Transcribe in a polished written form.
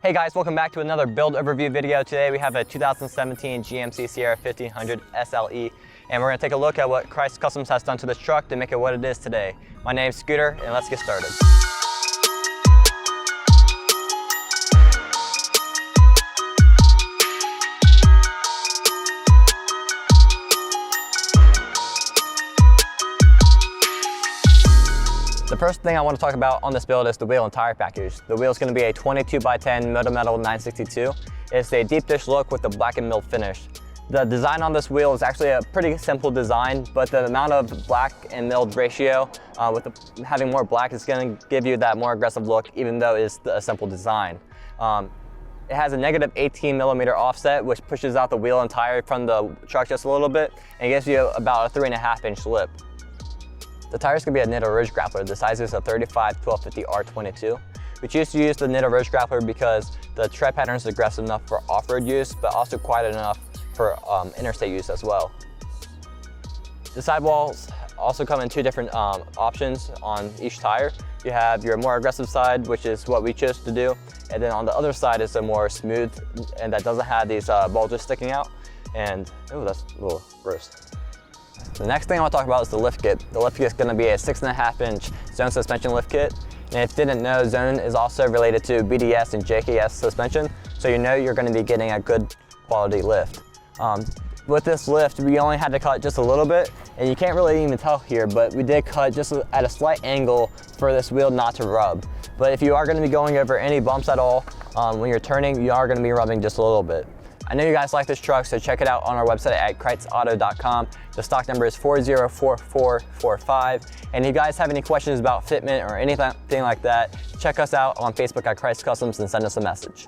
Hey guys, welcome back to another build overview video. Today we have a 2017 GMC Sierra 1500 SLE, and we're going to take a look at what Krietz Customs has done to this truck to make it what it is today. My name's Scooter, and let's get started. The first thing I want to talk about on this build is the wheel and tire package. The wheel is going to be a 22x10 Moto Metal 962. It's a deep dish look with a black and milled finish. The design on this wheel is actually a pretty simple design, but the amount of black and milled ratio having more black is going to give you that more aggressive look, even though it's a simple design. It has a negative 18mm offset, which pushes out the wheel and tire from the truck just a little bit, and gives you about a 3.5-inch lip. The tires can be a Nitto Ridge Grappler. The size is a 35-1250 R22. We choose to use the Nitto Ridge Grappler because the tread pattern is aggressive enough for off-road use, but also quiet enough for interstate use as well. The sidewalls also come in two different options on each tire. You have your more aggressive side, which is what we chose to do, and then on the other side is a more smooth, and that doesn't have these bulges sticking out. And, oh, that's a little gross. The next thing I want to talk about is the lift kit. The lift kit is going to be a 6.5-inch zone suspension lift kit. And if you didn't know, zone is also related to BDS and JKS suspension, so you know you're going to be getting a good quality lift. With this lift, we only had to cut just a little bit, and you can't really even tell here, but we did cut just at a slight angle for this wheel not to rub. But if you are going to be going over any bumps at all, when you're turning, you are going to be rubbing just a little bit. I know you guys like this truck, so check it out on our website at krietzauto.com. The stock number is 404445. And if you guys have any questions about fitment or anything like that, check us out on Facebook at Krietz Customs and send us a message.